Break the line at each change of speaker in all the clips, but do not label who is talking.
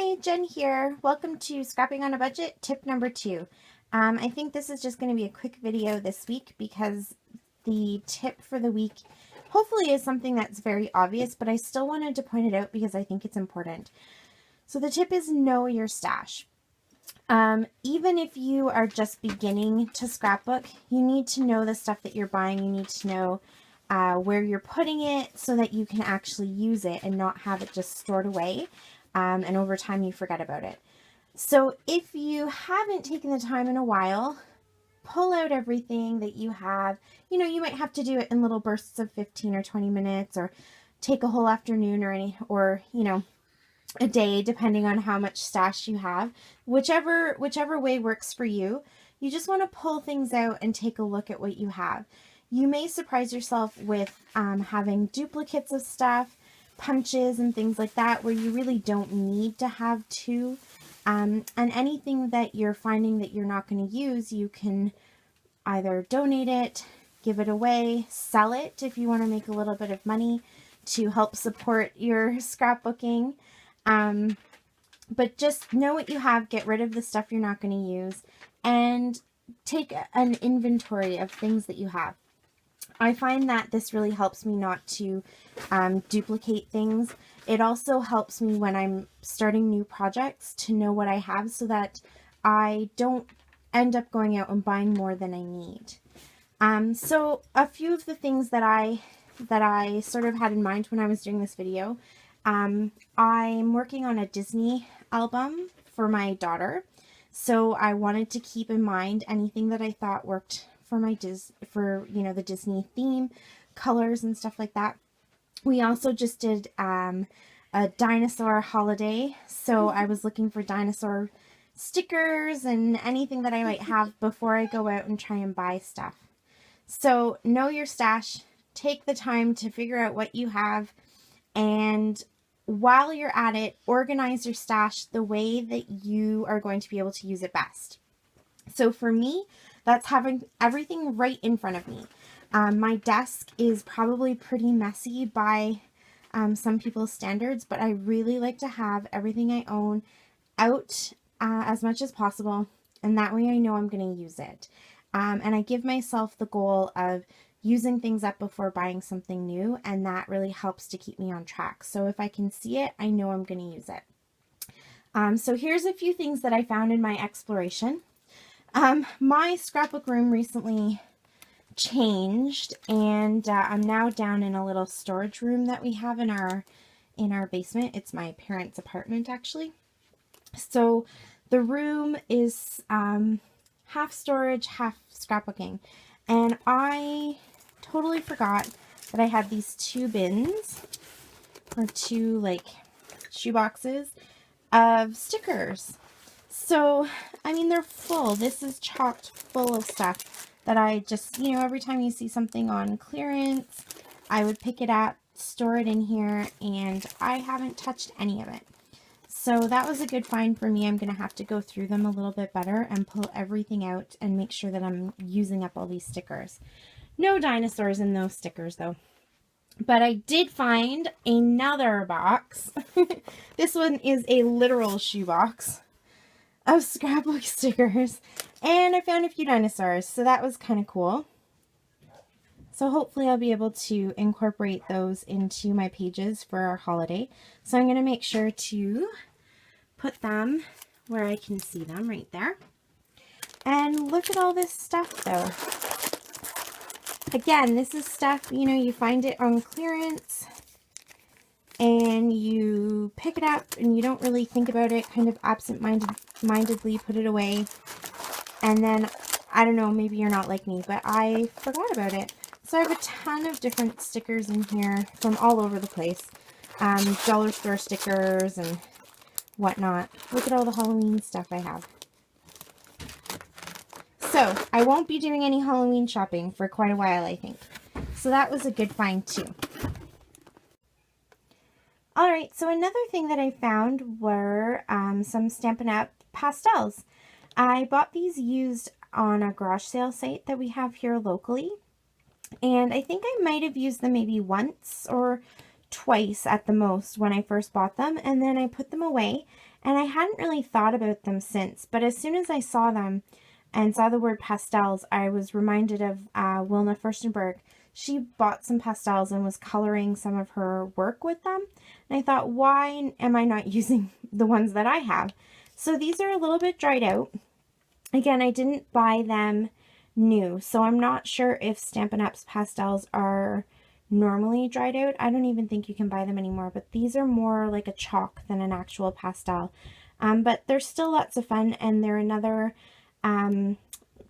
Hi, Jen here. Welcome to Scrapping on a Budget, tip number 2. I think this is just going to be a quick video this week because the tip for the week hopefully is something that's very obvious, but I still wanted to point it out because I think it's important. So the tip is know your stash. Even if you are just beginning to scrapbook, you need to know the stuff that you're buying. You need to know where you're putting it so that you can actually use it and not have it just stored away. And over time you forget about it. So if you haven't taken the time in a while, pull out everything that you have. You know, you might have to do it in little bursts of 15 or 20 minutes, or take a whole afternoon, or a day, depending on how much stash you have. Whichever way works for you. You just want to pull things out and take a look at what you have. You may surprise yourself with having duplicates of stuff, punches and things like that, where you really don't need to have two. And anything that you're finding that you're not going to use, you can either donate it, give it away, sell it if you want to make a little bit of money to help support your scrapbooking. But just know what you have, get rid of the stuff you're not going to use, and take an inventory of things that you have. I find that this really helps me not to duplicate things. It also helps me when I'm starting new projects to know what I have so that I don't end up going out and buying more than I need. So a few of the things that I sort of had in mind when I was doing this video. I'm working on a Disney album for my daughter, so I wanted to keep in mind anything that I thought worked for my the Disney theme, colors and stuff like that. We also just did a dinosaur holiday, so I was looking for dinosaur stickers and anything that I might have before I go out and try and buy stuff. So know your stash, take the time to figure out what you have, and while you're at it, organize your stash the way that you are going to be able to use it best. So for me, that's having everything right in front of me. My desk is probably pretty messy by some people's standards, but I really like to have everything I own out as much as possible, and that way I know I'm going to use it. And I give myself the goal of using things up before buying something new, and that really helps to keep me on track. So if I can see it, I know I'm going to use it. So here's a few things that I found in my exploration. My scrapbook room recently changed, and I'm now down in a little storage room that we have in our basement. It's my parents' apartment, actually. So the room is half storage, half scrapbooking, and I totally forgot that I had these 2 bins, or 2 like shoe boxes of stickers. So, I mean, they're full. This is chocked full of stuff that I just, every time you see something on clearance, I would pick it up, store it in here, and I haven't touched any of it. So that was a good find for me. I'm going to have to go through them a little bit better and pull everything out and make sure that I'm using up all these stickers. No dinosaurs in those stickers, though. But I did find another box. This one is a literal shoebox of scrapbook stickers, and I found a few dinosaurs, so that was kind of cool. So hopefully I'll be able to incorporate those into my pages for our holiday. So I'm going to make sure to put them where I can see them, right there. And look at all this stuff, though. Again, this is stuff, you find it on clearance and you pick it up and you don't really think about it, kind of absent-mindedly put it away, and then, I don't know, maybe you're not like me, but I forgot about it. So I have a ton of different stickers in here from all over the place. Dollar store stickers and whatnot. Look at all the Halloween stuff I have. So I won't be doing any Halloween shopping for quite a while, I think. So that was a good find too. Alright, so another thing that I found were some Stampin' Up! Pastels. I bought these used on a garage sale site that we have here locally. And I think I might have used them maybe once or twice at the most when I first bought them, and then I put them away, and I hadn't really thought about them since. But as soon as I saw them and saw the word pastels, I was reminded of Wilna Furstenberg. She bought some pastels and was coloring some of her work with them. And I thought, why am I not using the ones that I have? So these are a little bit dried out. Again, I didn't buy them new, so I'm not sure if Stampin' Up's pastels are normally dried out. I don't even think you can buy them anymore, but these are more like a chalk than an actual pastel. But they're still lots of fun, and they're another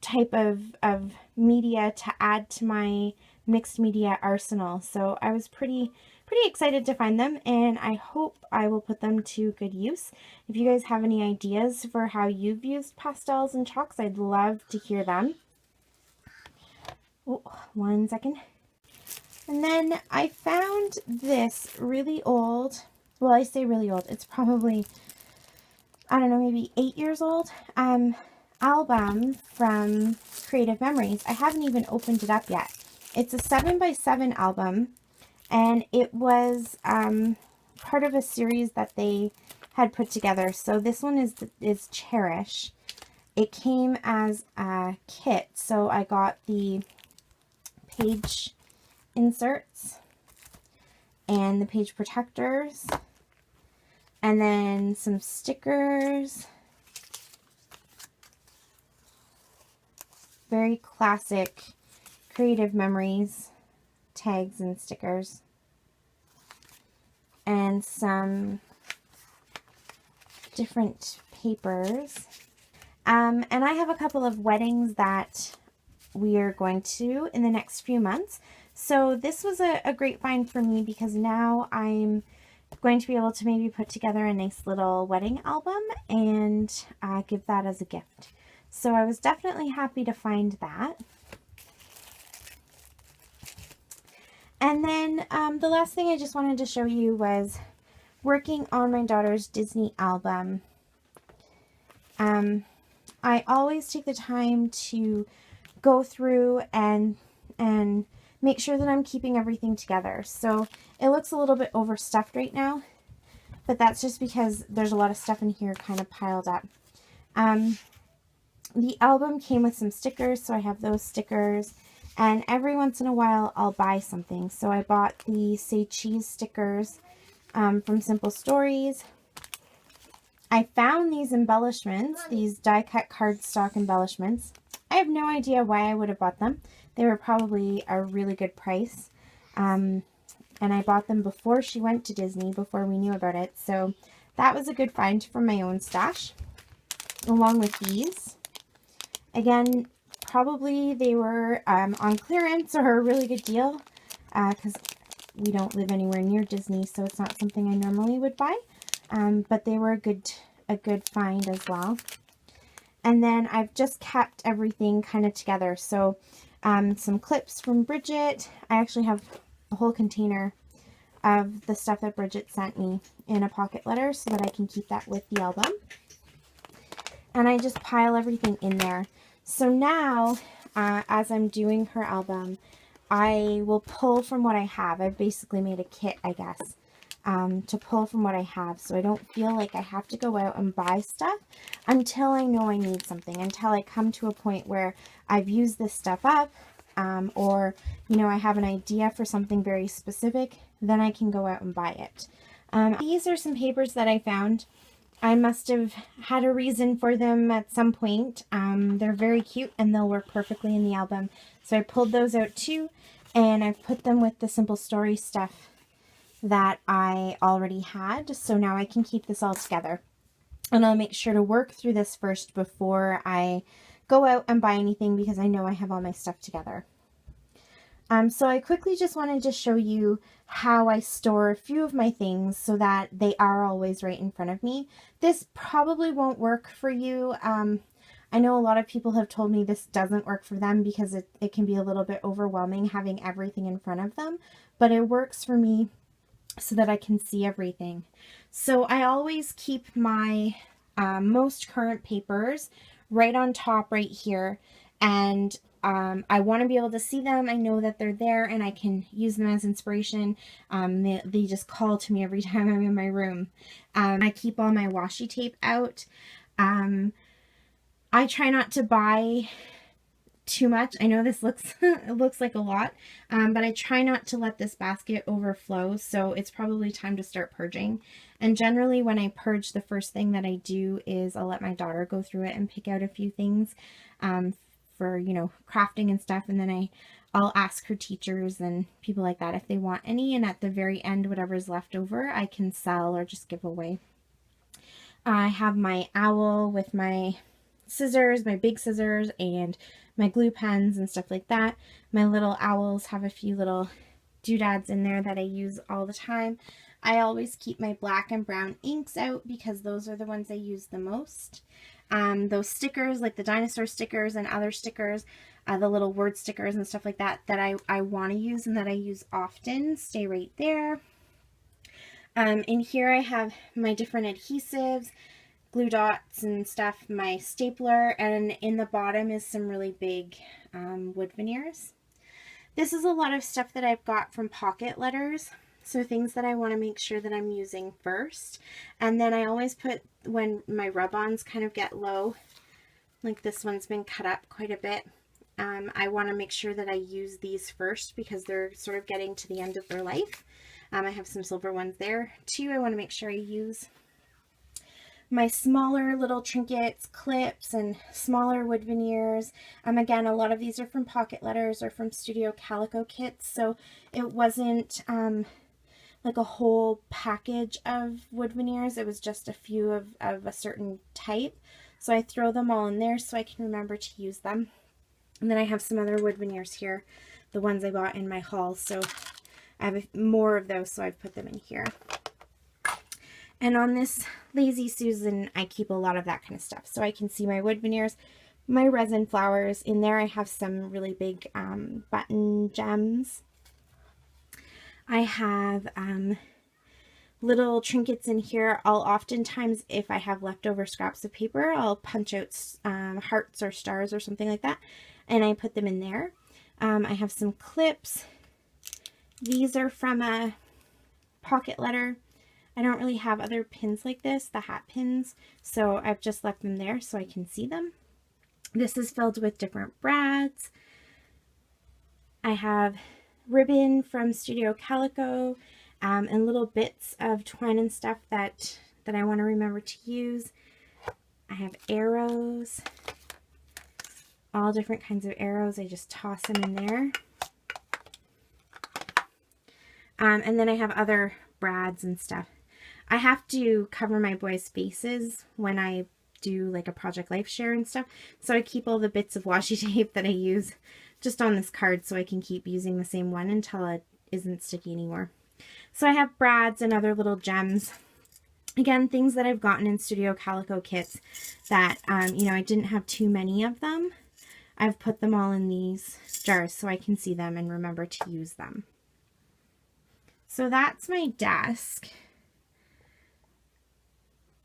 type of media to add to my mixed media arsenal. So I was pretty excited to find them, and I hope I will put them to good use. If you guys have any ideas for how you've used pastels and chalks, I'd love to hear them. Oh, 1 second. And then I found this really old, well, I say really old, it's probably, I don't know, maybe 8 years old, album from Creative Memories. I haven't even opened it up yet. It's a 7x7 album, and it was part of a series that they had put together. So this one is Cherish. It came as a kit, so I got the page inserts and the page protectors, and then some stickers. Very classic Creative Memories tags and stickers, and some different papers. And I have a couple of weddings that we are going to in the next few months. So this was a great find for me, because now I'm going to be able to maybe put together a nice little wedding album and give that as a gift. So I was definitely happy to find that. And then the last thing I just wanted to show you was working on my daughter's Disney album. I always take the time to go through and make sure that I'm keeping everything together. So it looks a little bit overstuffed right now, but that's just because there's a lot of stuff in here kind of piled up. The album came with some stickers, so I have those stickers, and every once in a while I'll buy something. So I bought the Say Cheese stickers from Simple Stories. I found these embellishments, these die-cut cardstock embellishments. I have no idea why I would have bought them. They were probably a really good price. And I bought them before she went to Disney, before we knew about it. So that was a good find from my own stash, along with these. Again, probably they were on clearance or a really good deal, because we don't live anywhere near Disney, so it's not something I normally would buy. But they were a good find as well. And then I've just kept everything kind of together. So some clips from Bridget. I actually have a whole container of the stuff that Bridget sent me in a pocket letter so that I can keep that with the album. And I just pile everything in there. So now, as I'm doing her album, I will pull from what I have. I've basically made a kit, I guess, to pull from what I have, so I don't feel like I have to go out and buy stuff until I know I need something, until I come to a point where I've used this stuff up, or, you know, I have an idea for something very specific, then I can go out and buy it. These are some papers that I found. I must have had a reason for them at some point. They're very cute and they'll work perfectly in the album. So I pulled those out too, and I've put them with the Simple Story stuff that I already had. So now I can keep this all together. And I'll make sure to work through this first before I go out and buy anything, because I know I have all my stuff together. So I quickly just wanted to show you how I store a few of my things so that they are always right in front of me. This probably won't work for you. I know a lot of people have told me this doesn't work for them because it can be a little bit overwhelming having everything in front of them, but it works for me so that I can see everything. So I always keep my most current papers right on top right here, and I want to be able to see them. I know that they're there and I can use them as inspiration. They just call to me every time I'm in my room. I keep all my washi tape out. I try not to buy too much. I know this looks it looks like a lot, but I try not to let this basket overflow, so it's probably time to start purging. And generally when I purge, the first thing that I do is I'll let my daughter go through it and pick out a few things for, you know, crafting and stuff, and then I'll ask her teachers and people like that if they want any, and at the very end, whatever's left over I can sell or just give away. I have my owl with my scissors, my big scissors, and my glue pens and stuff like that. My little owls have a few little doodads in there that I use all the time. I always keep my black and brown inks out because those are the ones I use the most. Those stickers, like the dinosaur stickers and other stickers, the little word stickers and stuff like that, that I want to use and that I use often, stay right there. In here I have my different adhesives, glue dots and stuff, my stapler, and in the bottom is some really big wood veneers. This is a lot of stuff that I've got from Pocket Letters, so things that I want to make sure that I'm using first. And then I always put, when my rub-ons kind of get low, like this one's been cut up quite a bit, I want to make sure that I use these first because they're sort of getting to the end of their life. I have some silver ones there too. I want to make sure I use my smaller little trinkets, clips, and smaller wood veneers. Again, a lot of these are from Pocket Letters or from Studio Calico kits, so it wasn't like a whole package of wood veneers. It was just a few of a certain type. So I throw them all in there so I can remember to use them. And then I have some other wood veneers here, the ones I bought in my haul. So I have more of those, so I've put them in here. And on this Lazy Susan, I keep a lot of that kind of stuff. So I can see my wood veneers, my resin flowers. In there I have some really big button gems. I have little trinkets in here. I'll oftentimes, if I have leftover scraps of paper, I'll punch out hearts or stars or something like that, and I put them in there. I have some clips. These are from a Pocket Letter. I don't really have other pins like this, the hat pins, so I've just left them there so I can see them. This is filled with different brads. I have ribbon from Studio Calico and little bits of twine and stuff that I want to remember to use. I have arrows, all different kinds of arrows. I just toss them in there. And then I have other brads and stuff. I have to cover my boys' faces when I do like a Project Life share and stuff, so I keep all the bits of washi tape that I use just on this card so I can keep using the same one until it isn't sticky anymore. So I have brads and other little gems. Again, things that I've gotten in Studio Calico kits that, you know, I didn't have too many of them. I've put them all in these jars so I can see them and remember to use them. So that's my desk.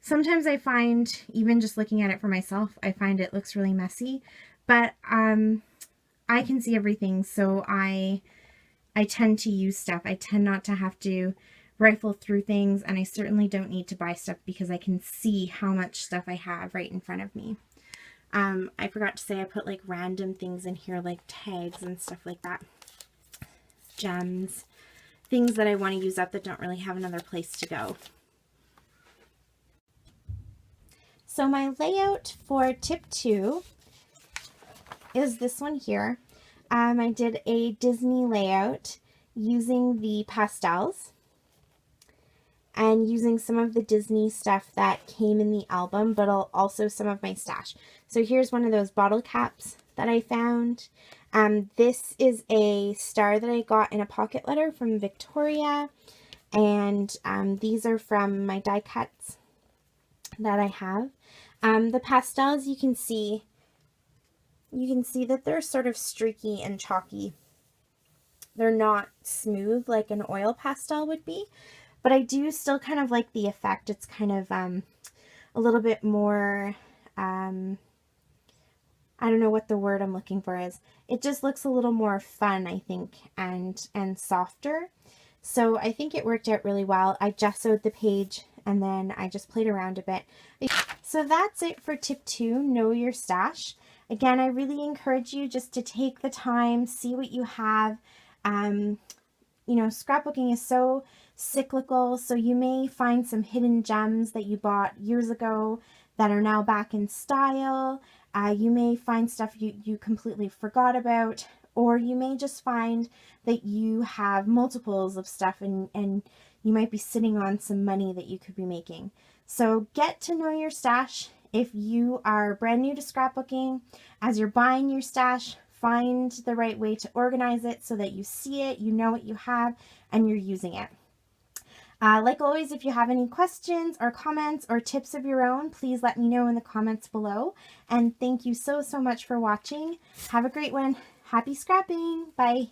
Sometimes I find, even just looking at it for myself, I find it looks really messy, but I can see everything, so I tend to use stuff. I tend not to have to rifle through things, and I certainly don't need to buy stuff because I can see how much stuff I have right in front of me. I forgot to say I put like random things in here, like tags and stuff like that. Gems, things that I want to use up that don't really have another place to go. So my layout for tip 2 is this one here. I did a Disney layout using the pastels and using some of the Disney stuff that came in the album, but also some of my stash. So here's one of those bottle caps that I found. This is a star that I got in a Pocket Letter from Victoria, and these are from my die cuts that I have. The pastels, you can see that they're sort of streaky and chalky. They're not smooth like an oil pastel would be, but I do still kind of like the effect. It's kind of a little bit more I don't know what the word I'm looking for is. It just looks a little more fun, I think, and softer. So I think it worked out really well. I gessoed the page and then I just played around a bit. So that's it for tip 2, know your stash. Again, I really encourage you just to take the time, see what you have. You know, scrapbooking is so cyclical, so you may find some hidden gems that you bought years ago that are now back in style. You may find stuff you completely forgot about, or you may just find that you have multiples of stuff and you might be sitting on some money that you could be making. So get to know your stash. If you are brand new to scrapbooking, as you're buying your stash, find the right way to organize it so that you see it, you know what you have, and you're using it. Like always, if you have any questions or comments or tips of your own, please let me know in the comments below. And thank you so much for watching. Have a great one. Happy scrapping. Bye.